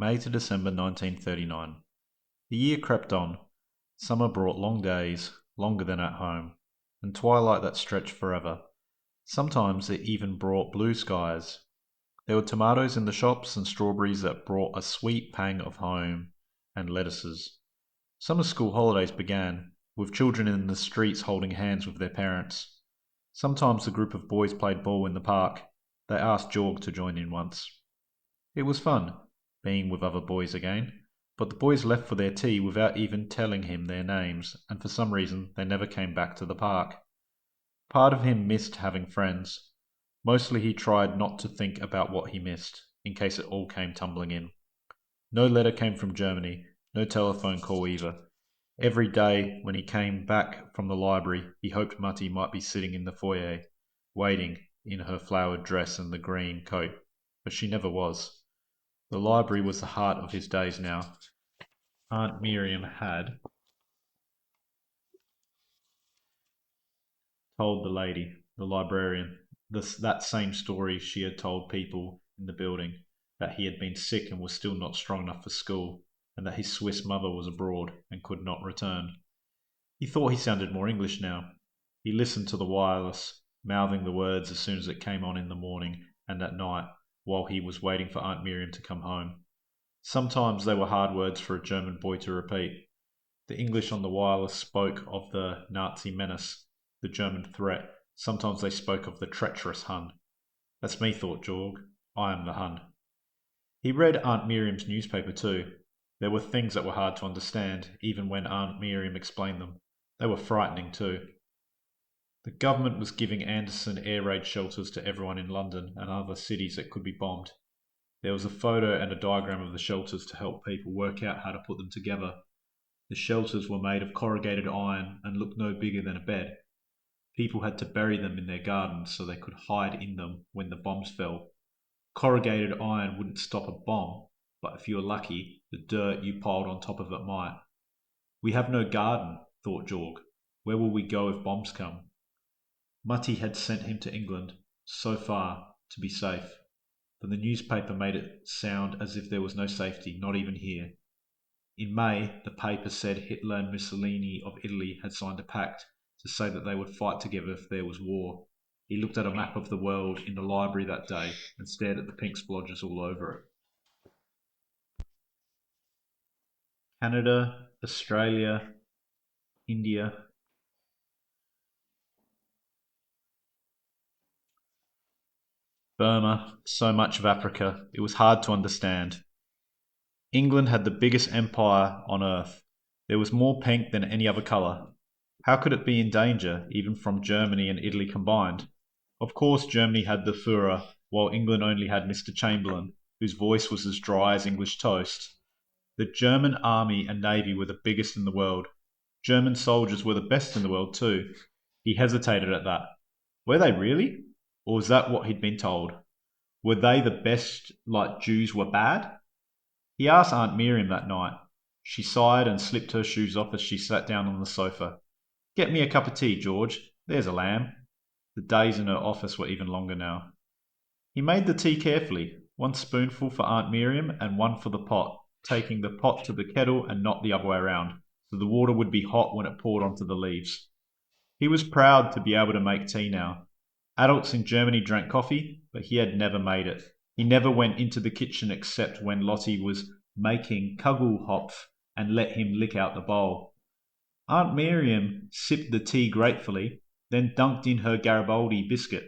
May to December 1939. The year crept on. Summer brought long days, longer than at home, and twilight that stretched forever. Sometimes it even brought blue skies. There were tomatoes in the shops and strawberries that brought a sweet pang of home, and lettuces. Summer school holidays began, with children in the streets holding hands with their parents. Sometimes a group of boys played ball in the park. They asked George to join in once. It was fun, being with other boys again, but the boys left for their tea without even telling him their names, and for some reason they never came back to the park. Part of him missed having friends. Mostly he tried not to think about what he missed, in case it all came tumbling in. No letter came from Germany, no telephone call either. Every day when he came back from the library, he hoped Mutty might be sitting in the foyer, waiting, in her flowered dress and the green coat, but she never was. The library was the heart of his days now. Aunt Miriam had told the lady, the librarian, that same story she had told people in the building, that he had been sick and was still not strong enough for school, and that his Swiss mother was abroad and could not return. He thought he sounded more English now. He listened to the wireless, mouthing the words as soon as it came on in the morning and at night, while he was waiting for Aunt Miriam to come home. Sometimes they were hard words for a German boy to repeat. The English on the wireless spoke of the Nazi menace, the German threat. Sometimes they spoke of the treacherous Hun. That's me, thought Georg. I am the Hun. He read Aunt Miriam's newspaper too. There were things that were hard to understand, even when Aunt Miriam explained them. They were frightening too. The government was giving Anderson air raid shelters to everyone in London and other cities that could be bombed. There was a photo and a diagram of the shelters to help people work out how to put them together. The shelters were made of corrugated iron and looked no bigger than a bed. People had to bury them in their gardens so they could hide in them when the bombs fell. Corrugated iron wouldn't stop a bomb, but if you were lucky, the dirt you piled on top of it might. We have no garden, thought Georg. Where will we go if bombs come? Mutty had sent him to England, so far, to be safe. But the newspaper made it sound as if there was no safety, not even here. In May, the paper said Hitler and Mussolini of Italy had signed a pact to say that they would fight together if there was war. He looked at a map of the world in the library that day and stared at the pink splodges all over it. Canada, Australia, India. Burma, so much of Africa. It was hard to understand. England had the biggest empire on earth. There was more pink than any other colour. How could it be in danger, even from Germany and Italy combined? Of course Germany had the Führer, while England only had Mr. Chamberlain, whose voice was as dry as English toast. The German army and navy were the biggest in the world. German soldiers were the best in the world too. He hesitated at that. Were they really? Or was that what he'd been told? Were they the best like Jews were bad? He asked Aunt Miriam that night. She sighed and slipped her shoes off as she sat down on the sofa. Get me a cup of tea, George. There's a lamb. The days in her office were even longer now. He made the tea carefully, one spoonful for Aunt Miriam and one for the pot, taking the pot to the kettle and not the other way around, so the water would be hot when it poured onto the leaves. He was proud to be able to make tea now. Adults in Germany drank coffee, but he had never made it. He never went into the kitchen except when Lottie was making Kugelhopf and let him lick out the bowl. Aunt Miriam sipped the tea gratefully, then dunked in her Garibaldi biscuit.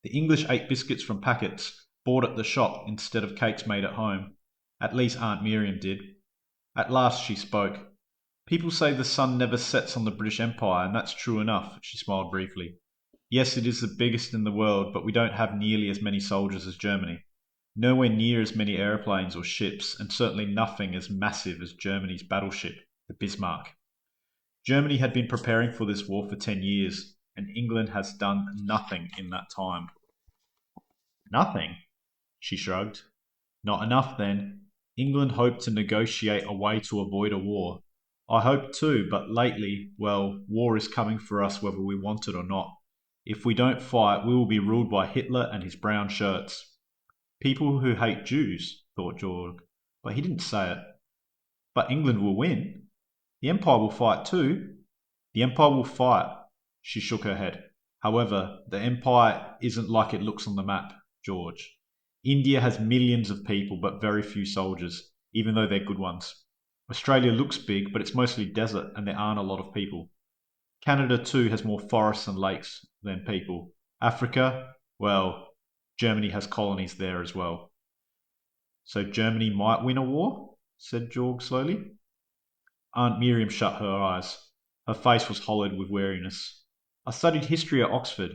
The English ate biscuits from packets, bought at the shop instead of cakes made at home. At least Aunt Miriam did. At last she spoke. People say the sun never sets on the British Empire, and that's true enough, she smiled briefly. Yes, it is the biggest in the world, but we don't have nearly as many soldiers as Germany. Nowhere near as many aeroplanes or ships, and certainly nothing as massive as Germany's battleship, the Bismarck. Germany had been preparing for this war for 10 years, and England has done nothing in that time. Nothing? She shrugged. Not enough, then. England hoped to negotiate a way to avoid a war. I hoped too, but lately, well, war is coming for us whether we want it or not. If we don't fight, we will be ruled by Hitler and his brown shirts. People who hate Jews, thought George. but he didn't say it. But England will win. The Empire will fight too. The Empire will fight. She shook her head. However, the Empire isn't like it looks on the map, George. India has millions of people but very few soldiers, even though they're good ones. Australia looks big, but it's mostly desert and there aren't a lot of people. Canada too has more forests and lakes than people. Africa, well, Germany has colonies there as well. So Germany might win a war? Said George slowly. Aunt Miriam shut her eyes. Her face was hollowed with weariness. I studied history at Oxford.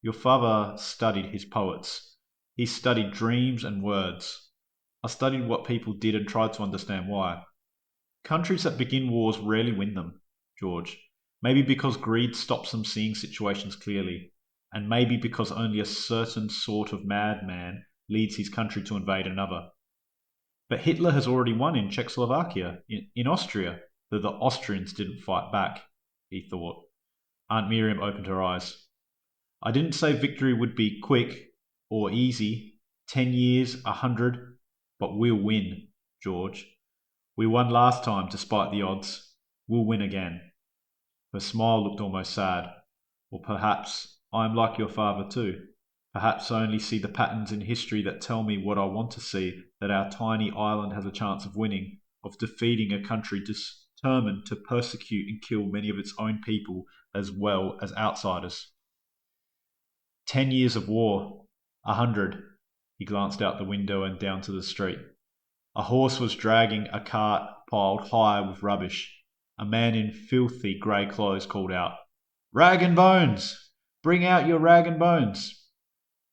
Your father studied his poets. He studied dreams and words. I studied what people did and tried to understand why. Countries that begin wars rarely win them, George. Maybe because greed stops them seeing situations clearly, and maybe because only a certain sort of madman leads his country to invade another. But Hitler has already won in Czechoslovakia, in Austria, though the Austrians didn't fight back, he thought. Aunt Miriam opened her eyes. I didn't say victory would be quick or easy, 10 years, 100, but we'll win, George. We won last time, despite the odds. We'll win again. Her smile looked almost sad. Or perhaps I'm like your father too. Perhaps I only see the patterns in history that tell me what I want to see, that our tiny island has a chance of winning, of defeating a country determined to persecute and kill many of its own people as well as outsiders. 10 years of war. 100. He glanced out the window and down to the street. A horse was dragging a cart piled high with rubbish. A man in filthy grey clothes called out, Rag and bones! Bring out your rag and bones!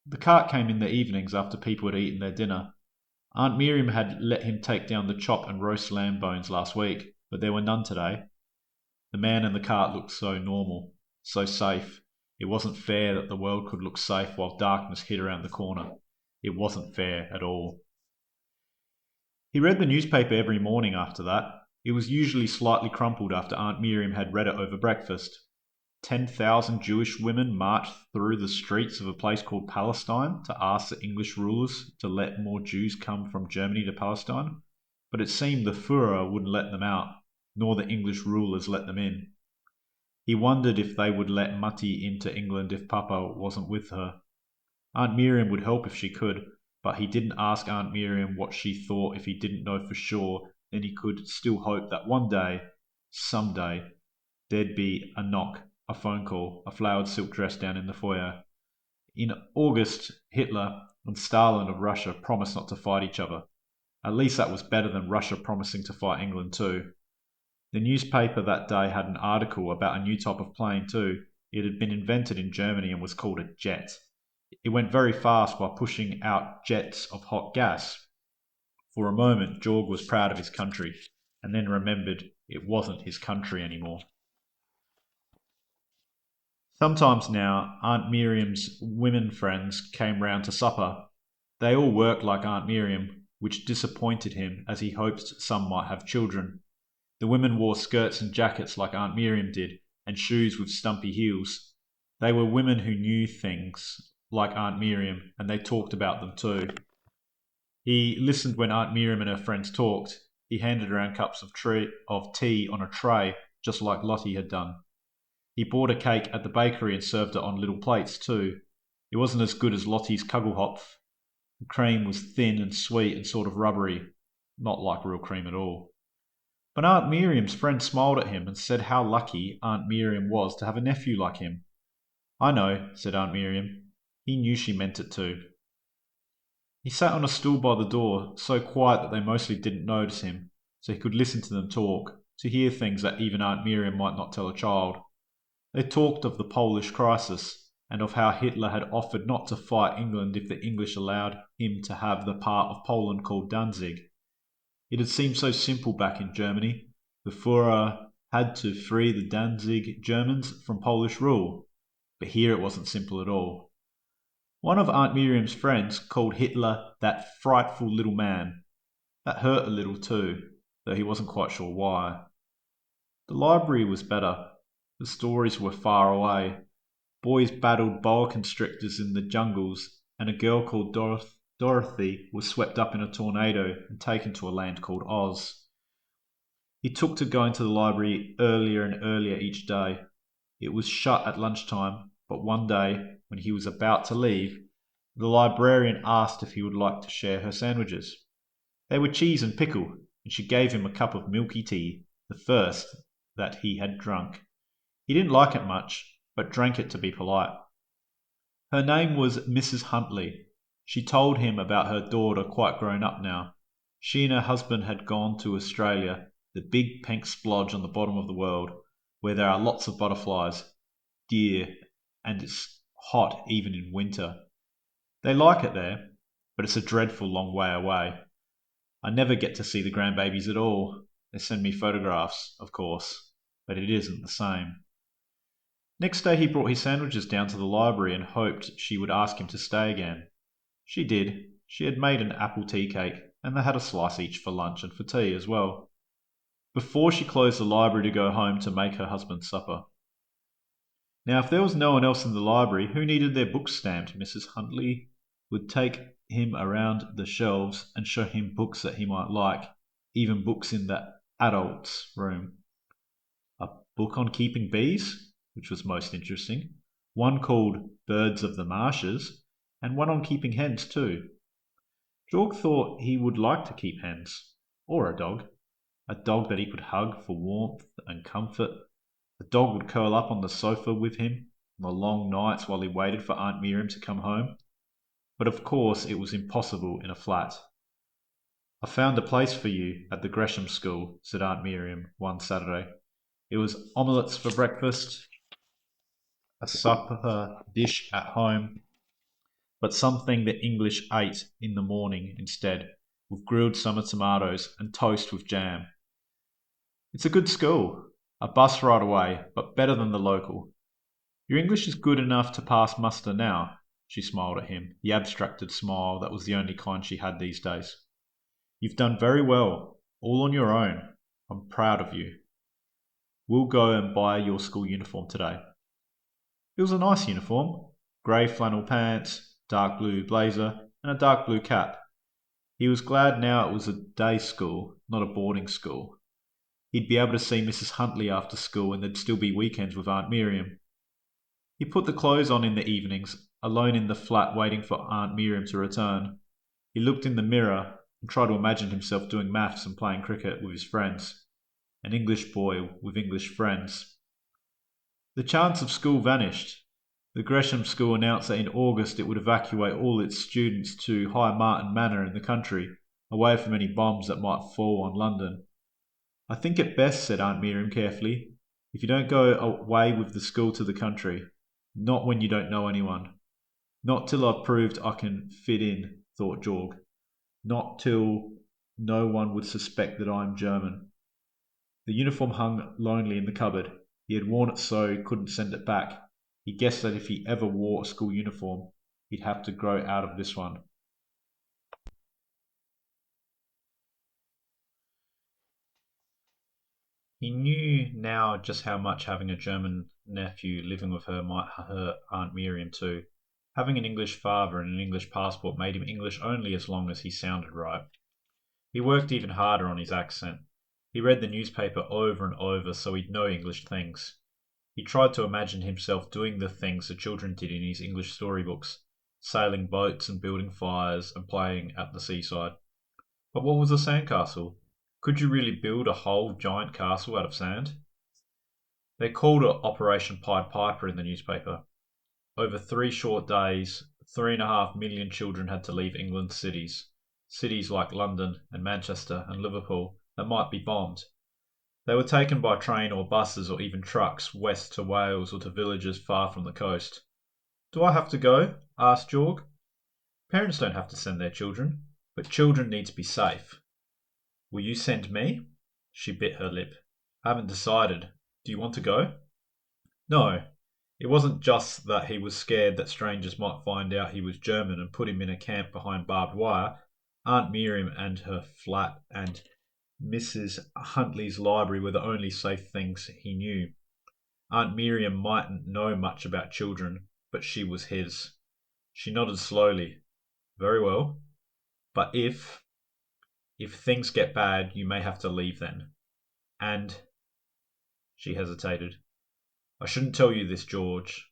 The cart came in the evenings after people had eaten their dinner. Aunt Miriam had let him take down the chop and roast lamb bones last week, but there were none today. The man in the cart looked so normal, so safe. It wasn't fair that the world could look safe while darkness hid around the corner. It wasn't fair at all. He read the newspaper every morning after that. It was usually slightly crumpled after Aunt Miriam had read it over breakfast. 10,000 Jewish women marched through the streets of a place called Palestine to ask the English rulers to let more Jews come from Germany to Palestine. But it seemed the Führer wouldn't let them out, nor the English rulers let them in. He wondered if they would let Mutty into England if Papa wasn't with her. Aunt Miriam would help if she could, but he didn't ask Aunt Miriam what she thought if he didn't know for sure. Then he could still hope that one day, someday, there'd be a knock, a phone call, a flowered silk dress down in the foyer. In August, Hitler and Stalin of Russia promised not to fight each other. At least that was better than Russia promising to fight England too. The newspaper that day had an article about a new type of plane too. It had been invented in Germany and was called a jet. It went very fast while pushing out jets of hot gas. For a moment, George was proud of his country, and then remembered it wasn't his country anymore. Sometimes now, Aunt Miriam's women friends came round to supper. They all worked like Aunt Miriam, which disappointed him as he hoped some might have children. The women wore skirts and jackets like Aunt Miriam did, and shoes with stumpy heels. They were women who knew things, like Aunt Miriam, and they talked about them too. He listened when Aunt Miriam and her friends talked. He handed around cups of tea on a tray, just like Lottie had done. He bought a cake at the bakery and served it on little plates too. It wasn't as good as Lottie's Kugelhopf. The cream was thin and sweet and sort of rubbery, not like real cream at all. But Aunt Miriam's friend smiled at him and said how lucky Aunt Miriam was to have a nephew like him. I know, said Aunt Miriam. He knew she meant it too. He sat on a stool by the door, so quiet that they mostly didn't notice him, so he could listen to them talk, to hear things that even Aunt Miriam might not tell a child. They talked of the Polish crisis, and of how Hitler had offered not to fight England if the English allowed him to have the part of Poland called Danzig. It had seemed so simple back in Germany. The Führer had to free the Danzig Germans from Polish rule. But here it wasn't simple at all. One of Aunt Miriam's friends called Hitler that frightful little man. That hurt a little too, though he wasn't quite sure why. The library was better. The stories were far away. Boys battled boa constrictors in the jungles, and a girl called Dorothy was swept up in a tornado and taken to a land called Oz. He took to going to the library earlier and earlier each day. It was shut at lunchtime, but one day, when he was about to leave, the librarian asked if he would like to share her sandwiches. They were cheese and pickle, and she gave him a cup of milky tea, the first that he had drunk. He didn't like it much, but drank it to be polite. Her name was Mrs. Huntley. She told him about her daughter, quite grown up now. She and her husband had gone to Australia, the big pink splodge on the bottom of the world, where there are lots of butterflies, deer, and it's hot even in winter. They like it there, but it's a dreadful long way away. I never get to see the grandbabies at all. They send me photographs, of course, but it isn't the same. Next day he brought his sandwiches down to the library and hoped she would ask him to stay again. She did. She had made an apple tea cake, and they had a slice each for lunch and for tea as well, before she closed the library to go home to make her husband supper. Now, if there was no one else in the library who needed their books stamped, Mrs. Huntley would take him around the shelves and show him books that he might like, even books in the adults' room. A book on keeping bees, which was most interesting, one called Birds of the Marshes, and one on keeping hens too. George thought he would like to keep hens, or a dog that he could hug for warmth and comfort. The dog would curl up on the sofa with him on the long nights while he waited for Aunt Miriam to come home. But of course it was impossible in a flat. "I found a place for you at the Gresham School," said Aunt Miriam one Saturday. It was omelettes for breakfast, a supper dish at home, but something the English ate in the morning instead, with grilled summer tomatoes and toast with jam. "It's a good school. A bus ride away, but better than the local. Your English is good enough to pass muster now." She smiled at him, the abstracted smile that was the only kind she had these days. "You've done very well, all on your own. I'm proud of you. We'll go and buy your school uniform today." It was a nice uniform, grey flannel pants, dark blue blazer, and a dark blue cap. He was glad now it was a day school, not a boarding school. He'd be able to see Mrs. Huntley after school, and there'd still be weekends with Aunt Miriam. He put the clothes on in the evenings, alone in the flat waiting for Aunt Miriam to return. He looked in the mirror and tried to imagine himself doing maths and playing cricket with his friends. An English boy with English friends. The chance of school vanished. The Gresham School announced that in August it would evacuate all its students to High Martin Manor in the country, away from any bombs that might fall on London. "I think it best," said Aunt Miriam carefully, "if you don't go away with the school to the country. Not when you don't know anyone. Not till I've proved I can fit in," thought George. "Not till no one would suspect that I'm German." The uniform hung lonely in the cupboard. He had worn it so he couldn't send it back. He guessed that if he ever wore a school uniform, he'd have to grow out of this one. He knew now just how much having a German nephew living with her might hurt Aunt Miriam too. Having an English father and an English passport made him English only as long as he sounded right. He worked even harder on his accent. He read the newspaper over and over so he'd know English things. He tried to imagine himself doing the things the children did in his English storybooks, sailing boats and building fires and playing at the seaside. But what was a sandcastle? Could you really build a whole giant castle out of sand? They called it Operation Pied Piper in the newspaper. Over 3 short days, 3.5 million children had to leave England's cities. Cities like London and Manchester and Liverpool that might be bombed. They were taken by train or buses or even trucks west to Wales or to villages far from the coast. "Do I have to go?" asked George. "Parents don't have to send their children, but children need to be safe." "Will you send me?" She bit her lip. "I haven't decided. Do you want to go?" No. It wasn't just that he was scared that strangers might find out he was German and put him in a camp behind barbed wire. Aunt Miriam and her flat and Mrs. Huntley's library were the only safe things he knew. Aunt Miriam mightn't know much about children, but she was his. She nodded slowly. "Very well." But if things get bad, you may have to leave then. And she hesitated. I shouldn't tell you this, George.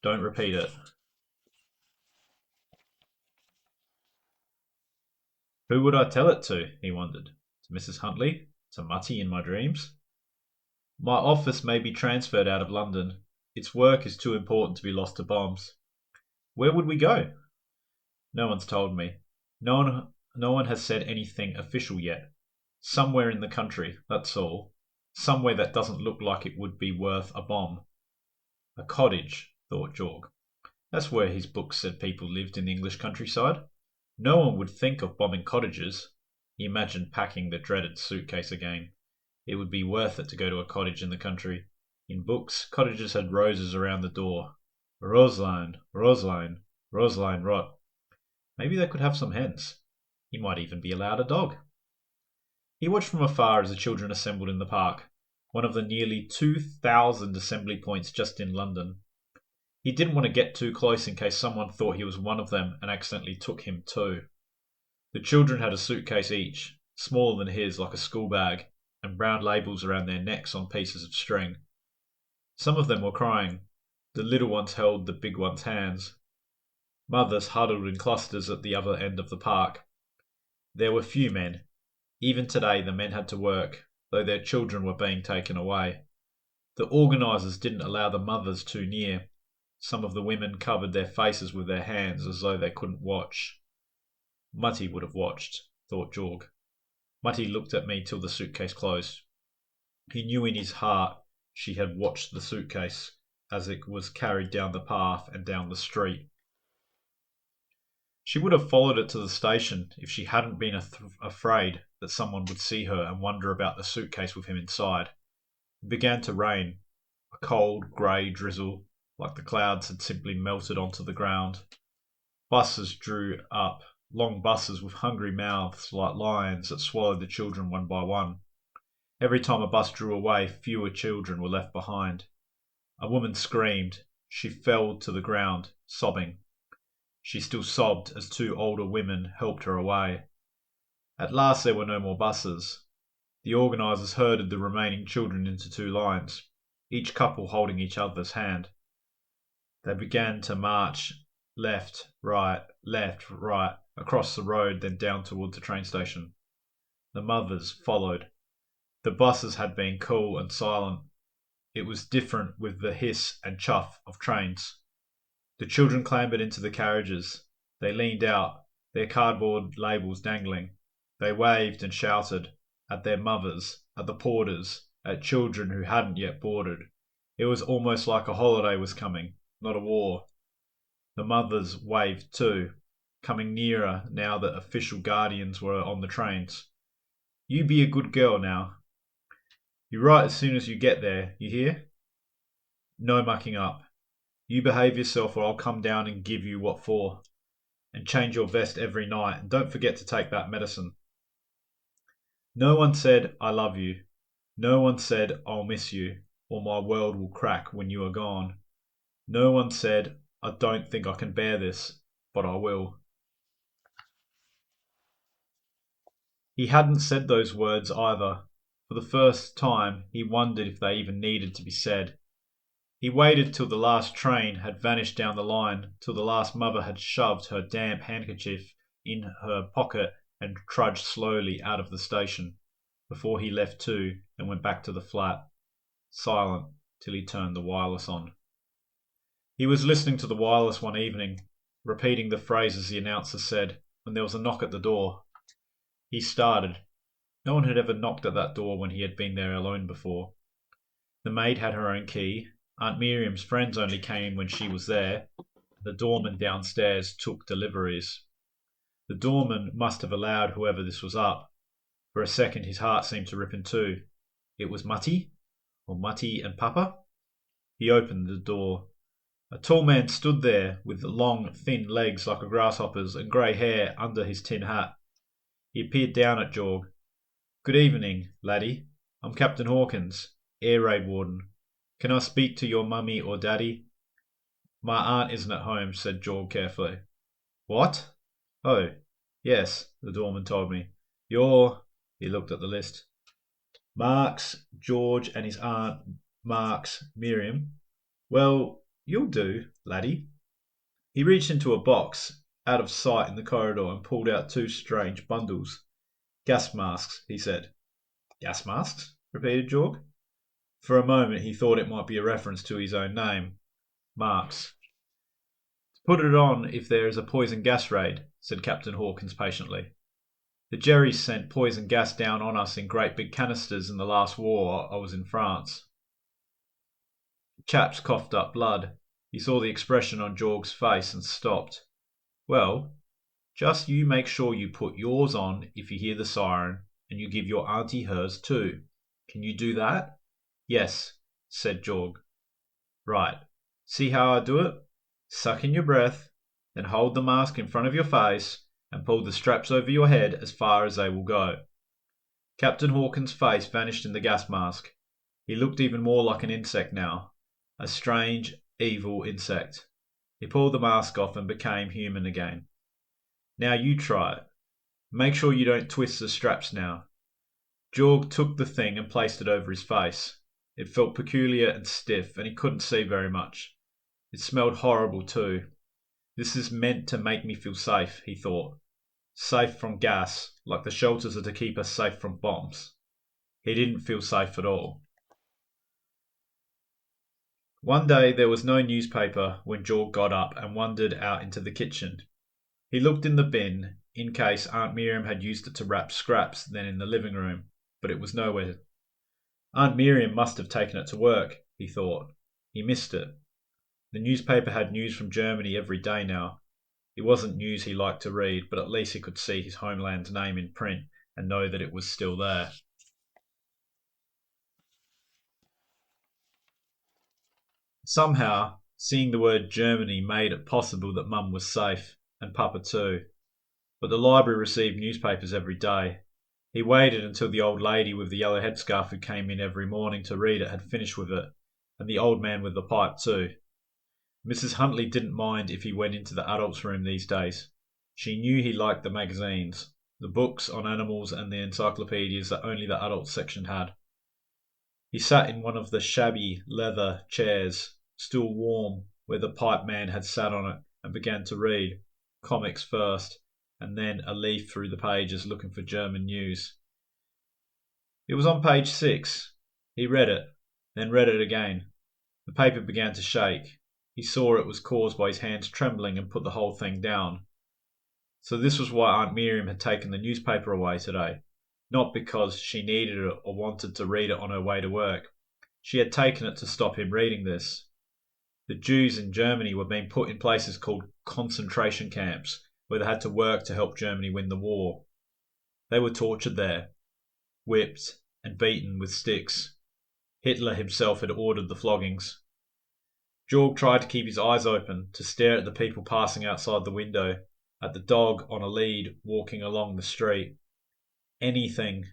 Don't repeat it. Who would I tell it to? He wondered. To Mrs. Huntley? To Mutty in my dreams? My office may be transferred out of London. Its work is too important to be lost to bombs. Where would we go? No one's told me. No one has said anything official yet. Somewhere in the country, that's all. Somewhere that doesn't look like it would be worth a bomb. A cottage, thought Jorg. That's where his book said people lived in the English countryside. No one would think of bombing cottages. He imagined packing the dreaded suitcase again. It would be worth it to go to a cottage in the country. In books, cottages had roses around the door. Roslein, Roslein, Roslein rot. Maybe they could have some hens. He might even be allowed a dog. He watched from afar as the children assembled in the park, one of the nearly 2,000 assembly points just in London. He didn't want to get too close in case someone thought he was one of them and accidentally took him too. The children had a suitcase each, smaller than his like a school bag, and brown labels around their necks on pieces of string. Some of them were crying. The little ones held the big ones' hands. Mothers huddled in clusters at the other end of the park. There were few men. Even today the men had to work, though their children were being taken away. The organisers didn't allow the mothers too near. Some of the women covered their faces with their hands as though they couldn't watch. Mutty would have watched, thought Jorg. Mutty looked at me till the suitcase closed. He knew in his heart she had watched the suitcase as it was carried down the path and down the street. She would have followed it to the station if she hadn't been afraid that someone would see her and wonder about the suitcase with him inside. It began to rain, a cold, grey drizzle, like the clouds had simply melted onto the ground. Buses drew up, long buses with hungry mouths like lions that swallowed the children one by one. Every time a bus drew away, fewer children were left behind. A woman screamed. She fell to the ground, sobbing. She still sobbed as two older women helped her away. At last there were no more buses. The organisers herded the remaining children into two lines, each couple holding each other's hand. They began to march left, right, across the road, then down towards the train station. The mothers followed. The buses had been cool and silent. It was different with the hiss and chuff of trains. The children clambered into the carriages. They leaned out, their cardboard labels dangling. They waved and shouted at their mothers, at the porters, at children who hadn't yet boarded. It was almost like a holiday was coming, not a war. The mothers waved too, coming nearer now that official guardians were on the trains. You be a good girl now. You write as soon as you get there, you hear? No mucking up. You behave yourself or I'll come down and give you what for. And change your vest every night, and don't forget to take that medicine. No one said, I love you. No one said, I'll miss you, or my world will crack when you are gone. No one said, I don't think I can bear this, but I will. He hadn't said those words either. For the first time, he wondered if they even needed to be said. He waited till the last train had vanished down the line, till the last mother had shoved her damp handkerchief in her pocket and trudged slowly out of the station, before he left too and went back to the flat, silent till he turned the wireless on. He was listening to the wireless one evening, repeating the phrases the announcer said, when there was a knock at the door. He started. No one had ever knocked at that door when he had been there alone before. The maid had her own key. Aunt Miriam's friends only came when she was there. The doorman downstairs took deliveries. The doorman must have allowed whoever this was up. For a second his heart seemed to rip in two. It was Mutty? Or Mutty and Papa? He opened the door. A tall man stood there with long, thin legs like a grasshopper's and grey hair under his tin hat. He peered down at Jorg. Good evening, laddie. I'm Captain Hawkins, air raid warden. Can I speak to your mummy or daddy? My aunt isn't at home, said Jorg carefully. What? Oh, Yes, the doorman told me. You're. He looked at the list. Mark's, George and his aunt Mark's, Miriam. Well, you'll do, laddie. He reached into a box out of sight in the corridor and pulled out two strange bundles. Gas masks, he said. Gas masks? Repeated Jorg. For a moment he thought it might be a reference to his own name, Marks. Put it on if there is a poison gas raid, said Captain Hawkins patiently. The Jerrys sent poison gas down on us in great big canisters in the last war I was in France. Chaps coughed up blood. He saw the expression on Jorg's face and stopped. Well, just you make sure you put yours on if you hear the siren, and you give your auntie hers too. Can you do that? Yes, said Jorg. Right. See how I do it? Suck in your breath, then hold the mask in front of your face and pull the straps over your head as far as they will go. Captain Hawkins' face vanished in the gas mask. He looked even more like an insect now, a strange, evil insect. He pulled the mask off and became human again. Now you try it. Make sure you don't twist the straps now. Jorg took the thing and placed it over his face. It felt peculiar and stiff, and he couldn't see very much. It smelled horrible too. This is meant to make me feel safe, he thought. Safe from gas, like the shelters are to keep us safe from bombs. He didn't feel safe at all. One day there was no newspaper when Jorg got up and wandered out into the kitchen. He looked in the bin, in case Aunt Miriam had used it to wrap scraps then in the living room, but it was nowhere. Aunt Miriam must have taken it to work, he thought. He missed it. The newspaper had news from Germany every day now. It wasn't news he liked to read, but at least he could see his homeland's name in print and know that it was still there. Somehow, seeing the word Germany made it possible that Mum was safe, and Papa too. But the library received newspapers every day. He waited until the old lady with the yellow headscarf who came in every morning to read it had finished with it, and the old man with the pipe too. Mrs. Huntley didn't mind if he went into the adults' room these days. She knew he liked the magazines, the books on animals and the encyclopedias that only the adults section had. He sat in one of the shabby leather chairs, still warm, where the pipe man had sat on it, and began to read, comics first, and then a leaf through the pages looking for German news. It was on page 6. He read it, then read it again. The paper began to shake. He saw it was caused by his hands trembling and put the whole thing down. So this was why Aunt Miriam had taken the newspaper away today. Not because she needed it or wanted to read it on her way to work. She had taken it to stop him reading this. The Jews in Germany were being put in places called concentration camps, where they had to work to help Germany win the war. They were tortured there, whipped and beaten with sticks. Hitler himself had ordered the floggings. Jorg tried to keep his eyes open, to stare at the people passing outside the window, at the dog on a lead walking along the street. Anything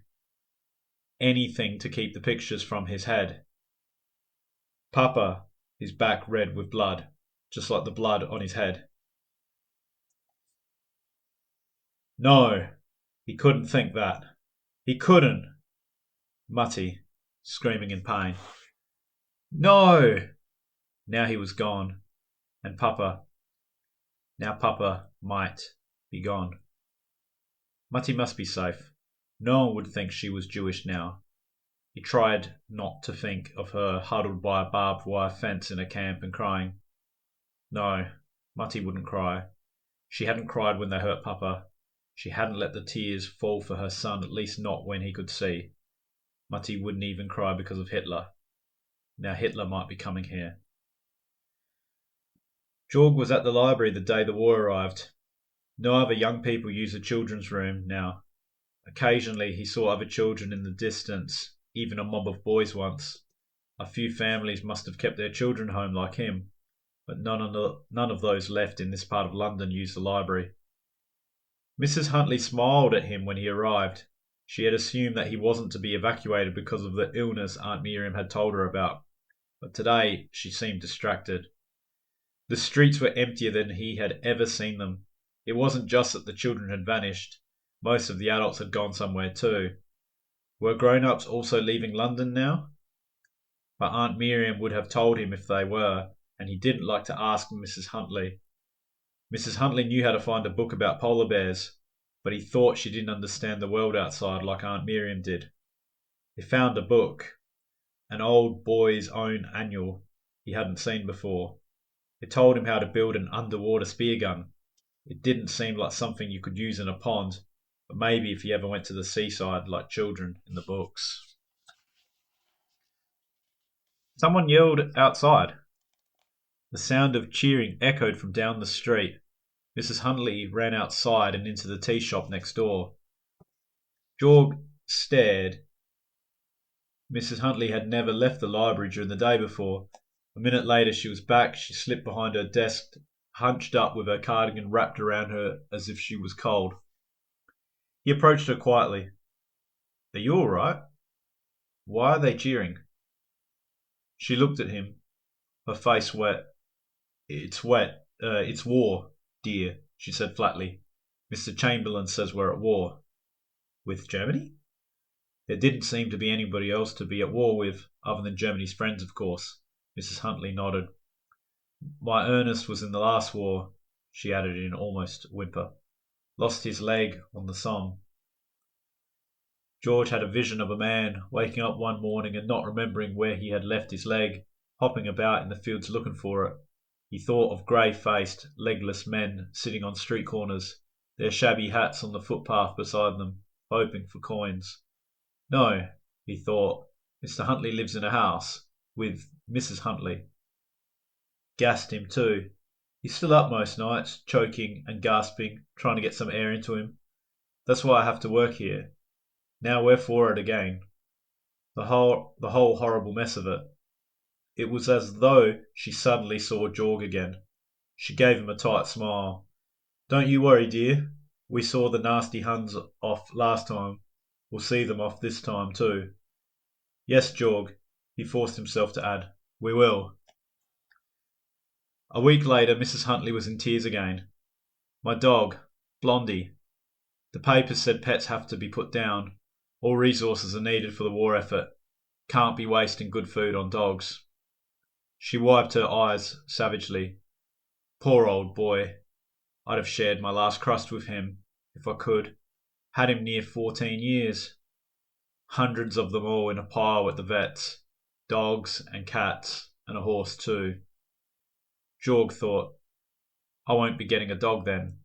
to keep the pictures from his head. Papa, his back red with blood, just like the blood on his head. No, he couldn't think that. He couldn't. Mutty, screaming in pain. No! Now he was gone. And Papa. Now Papa might be gone. Mutty must be safe. No one would think she was Jewish now. He tried not to think of her huddled by a barbed wire fence in a camp and crying. No, Mutty wouldn't cry. She hadn't cried when they hurt Papa. She hadn't let the tears fall for her son, at least not when he could see. Mutty wouldn't even cry because of Hitler. Now Hitler might be coming here. Jorg was at the library the day the war arrived. No other young people used the children's room now. Occasionally he saw other children in the distance, even a mob of boys once. A few families must have kept their children home like him, but none of those left in this part of London used the library. Mrs. Huntley smiled at him when he arrived. She had assumed that he wasn't to be evacuated because of the illness Aunt Miriam had told her about, but today she seemed distracted. The streets were emptier than he had ever seen them. It wasn't just that the children had vanished, most of the adults had gone somewhere too. Were grown ups also leaving London now? But Aunt Miriam would have told him if they were, and he didn't like to ask Mrs. Huntley. Mrs. Huntley knew how to find a book about polar bears, but he thought she didn't understand the world outside like Aunt Miriam did. He found a book, an old boy's own annual he hadn't seen before. It told him how to build an underwater spear gun. It didn't seem like something you could use in a pond, but maybe if you ever went to the seaside like children in the books. Someone yelled outside. The sound of cheering echoed from down the street. Mrs. Huntley ran outside and into the tea shop next door. George stared. Mrs. Huntley had never left the library during the day before. A minute later she was back. She slipped behind her desk, hunched up with her cardigan wrapped around her as if she was cold. He approached her quietly. "Are you all right? Why are they cheering?" She looked at him, her face wet. "It's wet. It's war, dear," she said flatly. "Mr. Chamberlain says we're at war." "With Germany?" There didn't seem to be anybody else to be at war with, other than Germany's friends, of course. Mrs. Huntley nodded. "My Ernest was in the last war," she added in almost whimper. "Lost his leg on the Somme." George had a vision of a man waking up one morning and not remembering where he had left his leg, hopping about in the fields looking for it. He thought of grey-faced, legless men sitting on street corners, their shabby hats on the footpath beside them, hoping for coins. No, he thought, Mr. Huntley lives in a house with Mrs. Huntley. Gassed him too. He's still up most nights, choking and gasping, trying to get some air into him. That's why I have to work here. Now we're for it again. The whole horrible mess of it. It was as though she suddenly saw George again. She gave him a tight smile. "Don't you worry, dear. We saw the nasty Huns off last time. We'll see them off this time too." "Yes, George," he forced himself to add. "We will." A week later Mrs. Huntley was in tears again. "My dog, Blondie. The papers said pets have to be put down. All resources are needed for the war effort. Can't be wasting good food on dogs." She wiped her eyes savagely. "Poor old boy. I'd have shared my last crust with him, if I could. Had him near 14 years. Hundreds of them all in a pile at the vet's. Dogs and cats, and a horse too." George thought, "I won't be getting a dog then.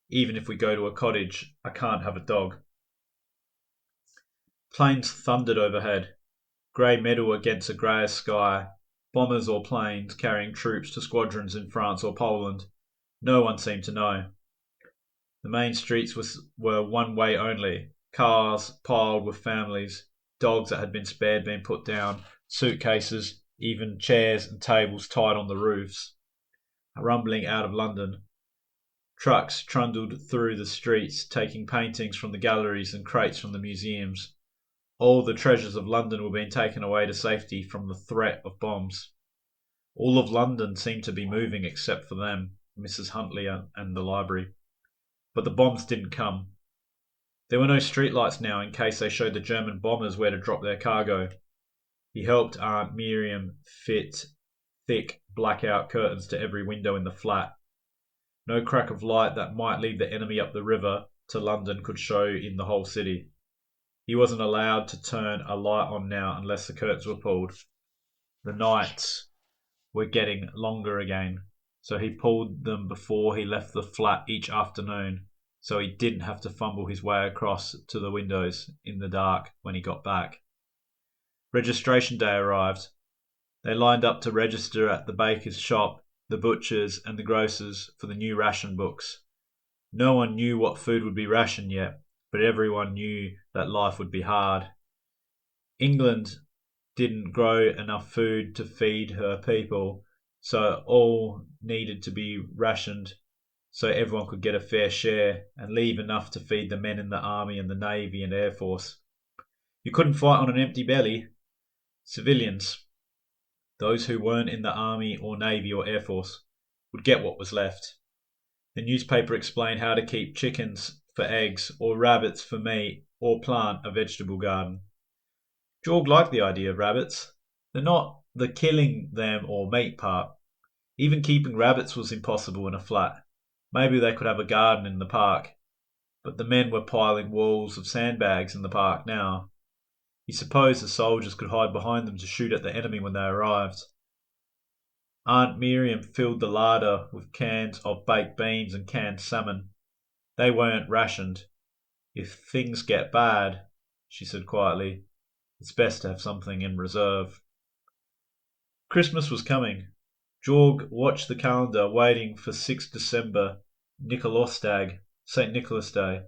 Even if we go to a cottage, I can't have a dog." Planes thundered overhead. Grey metal against a greyer sky. Bombers or planes carrying troops to squadrons in France or Poland. No one seemed to know. The main streets were one way only. Cars piled with families. Dogs that had been spared being put down. Suitcases, even chairs and tables tied on the roofs. Rumbling out of London. Trucks trundled through the streets, taking paintings from the galleries and crates from the museums. All the treasures of London were being taken away to safety from the threat of bombs. All of London seemed to be moving except for them, Mrs. Huntley and the library. But the bombs didn't come. There were no streetlights now in case they showed the German bombers where to drop their cargo. He helped Aunt Miriam fit thick blackout curtains to every window in the flat. No crack of light that might lead the enemy up the river to London could show in the whole city. He wasn't allowed to turn a light on now unless the curtains were pulled. The nights were getting longer again, so he pulled them before he left the flat each afternoon, so he didn't have to fumble his way across to the windows in the dark when he got back. Registration day arrived. They lined up to register at the baker's shop, the butcher's and the grocer's for the new ration books. No one knew what food would be rationed yet, but everyone knew that life would be hard. England didn't grow enough food to feed her people, so all needed to be rationed so everyone could get a fair share and leave enough to feed the men in the army and the navy and air force. You couldn't fight on an empty belly. Civilians, those who weren't in the army or navy or air force, would get what was left. The newspaper explained how to keep chickens for eggs or rabbits for meat or plant a vegetable garden. George liked the idea of rabbits. They're not the killing them or meat part. Even keeping rabbits was impossible in a flat. Maybe they could have a garden in the park, but the men were piling walls of sandbags in the park now. He supposed the soldiers could hide behind them to shoot at the enemy when they arrived. Aunt Miriam filled the larder with cans of baked beans and canned salmon. They weren't rationed. If things get bad, she said quietly, it's best to have something in reserve. Christmas was coming. Georg watched the calendar, waiting for 6th December, Nikolostag, St. Nicholas Day.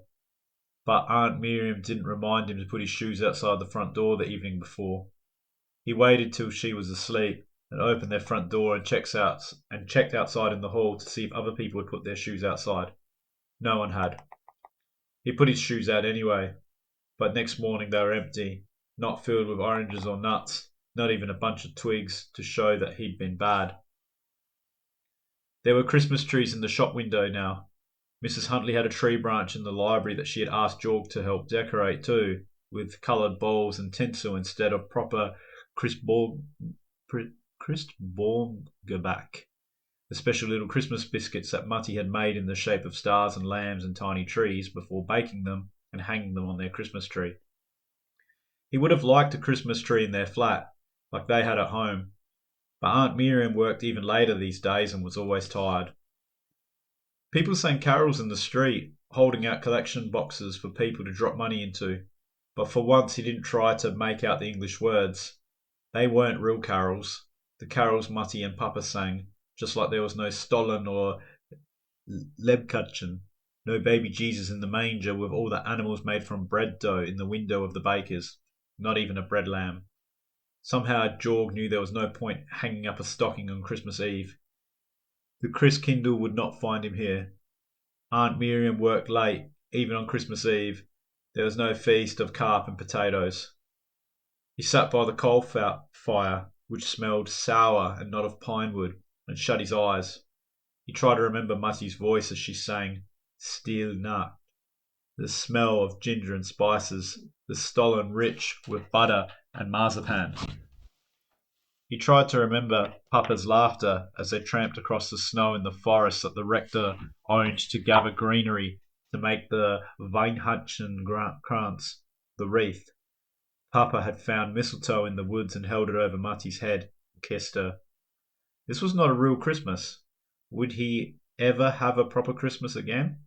But Aunt Miriam didn't remind him to put his shoes outside the front door the evening before. He waited till she was asleep and opened their front door and checked outside in the hall to see if other people had put their shoes outside. No one had. He put his shoes out anyway, but next morning they were empty, not filled with oranges or nuts, not even a bunch of twigs to show that he'd been bad. There were Christmas trees in the shop window now. Mrs. Huntley had a tree branch in the library that she had asked George to help decorate too, with coloured balls and tinsel instead of proper Christbaumgebäck, the special little Christmas biscuits that Mutty had made in the shape of stars and lambs and tiny trees before baking them and hanging them on their Christmas tree. He would have liked a Christmas tree in their flat, like they had at home, but Aunt Miriam worked even later these days and was always tired. People sang carols in the street, holding out collection boxes for people to drop money into, but for once he didn't try to make out the English words. They weren't real carols, the carols Mutty and Papa sang, just like there was no Stollen or Lebkuchen, no baby Jesus in the manger with all the animals made from bread dough in the window of the baker's, not even a bread lamb. Somehow George knew there was no point hanging up a stocking on Christmas Eve. The Christkindl would not find him here. Aunt Miriam worked late, even on Christmas Eve. There was no feast of carp and potatoes. He sat by the coal fire, which smelled sour and not of pine wood, and shut his eyes. He tried to remember Mutty's voice as she sang Stille Nacht, the smell of ginger and spices, the stollen rich with butter and marzipan. He tried to remember Papa's laughter as they tramped across the snow in the forest that the rector owned to gather greenery to make the Weihnachtskranz, the wreath. Papa had found mistletoe in the woods and held it over Mutty's head and kissed her. This was not a real Christmas. Would he ever have a proper Christmas again?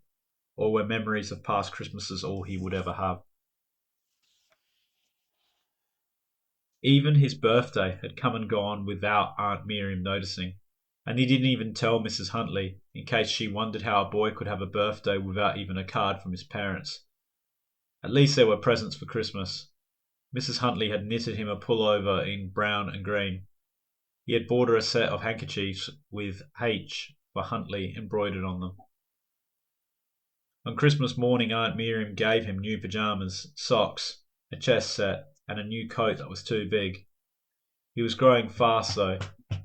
Or were memories of past Christmases all he would ever have? Even his birthday had come and gone without Aunt Miriam noticing, and he didn't even tell Mrs. Huntley, in case she wondered how a boy could have a birthday without even a card from his parents. At least there were presents for Christmas. Mrs. Huntley had knitted him a pullover in brown and green. He had bought her a set of handkerchiefs with H for Huntley embroidered on them. On Christmas morning Aunt Miriam gave him new pyjamas, socks, a chess set, and a new coat that was too big. He was growing fast though,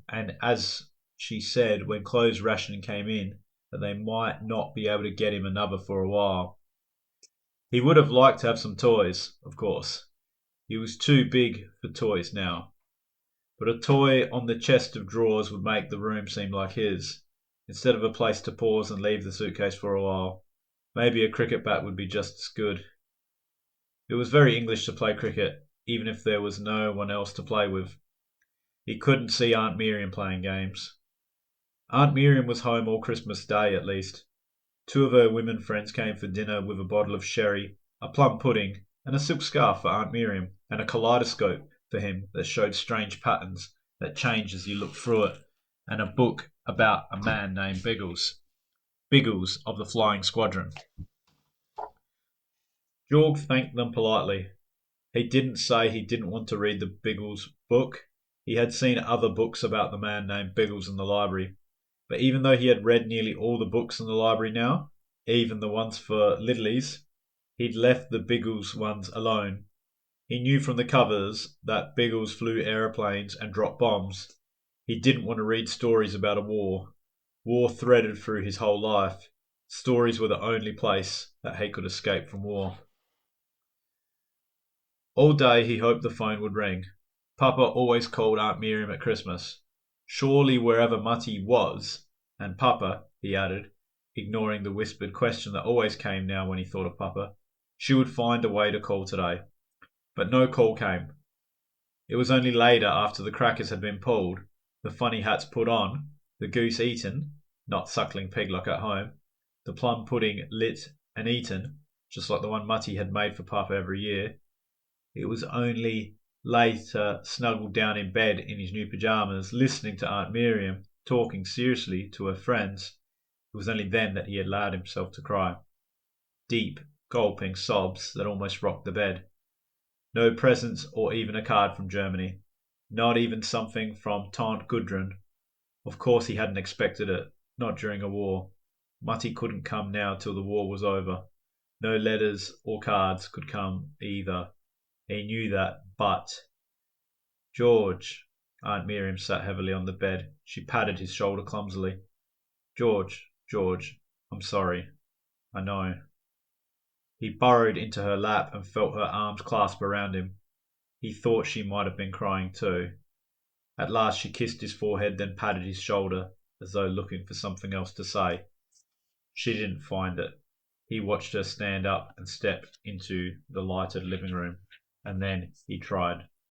and as she said when clothes rationing came in, that they might not be able to get him another for a while. He would have liked to have some toys, of course. He was too big for toys now. But a toy on the chest of drawers would make the room seem like his, instead of a place to pause and leave the suitcase for a while. Maybe a cricket bat would be just as good. It was very English to play cricket, even if there was no one else to play with. He couldn't see Aunt Miriam playing games. Aunt Miriam was home all Christmas Day at least. 2 of her women friends came for dinner with a bottle of sherry, a plum pudding, and a silk scarf for Aunt Miriam, and a kaleidoscope for him that showed strange patterns that changed as you looked through it, and a book about a man named Biggles. Biggles of the Flying Squadron. George thanked them politely. He didn't say he didn't want to read the Biggles book. He had seen other books about the man named Biggles in the library. But even though he had read nearly all the books in the library now, even the ones for Littlies, he'd left the Biggles ones alone. He knew from the covers that Biggles flew aeroplanes and dropped bombs. He didn't want to read stories about a war. War threaded through his whole life. Stories were the only place that he could escape from war. All day he hoped the phone would ring. Papa always called Aunt Miriam at Christmas. Surely wherever Mutty was, and Papa, he added, ignoring the whispered question that always came now when he thought of Papa, she would find a way to call today. But no call came. It was only later, after the crackers had been pulled, the funny hats put on, the goose eaten, not suckling pig like at home, the plum pudding lit and eaten, just like the one Mutty had made for Papa every year. It was only later, snuggled down in bed in his new pyjamas, listening to Aunt Miriam talking seriously to her friends. It was only then that he had allowed himself to cry. Deep, gulping sobs that almost rocked the bed. No presents or even a card from Germany. Not even something from Tante Gudrun. Of course he hadn't expected it. Not during a war. Mutty couldn't come now till the war was over. No letters or cards could come either. He knew that, but... George. Aunt Miriam sat heavily on the bed. She patted his shoulder clumsily. George, I'm sorry. I know. He burrowed into her lap and felt her arms clasp around him. He thought she might have been crying too. At last she kissed his forehead, then patted his shoulder, as though looking for something else to say. She didn't find it. He watched her stand up and step into the lighted living room, and then he tried.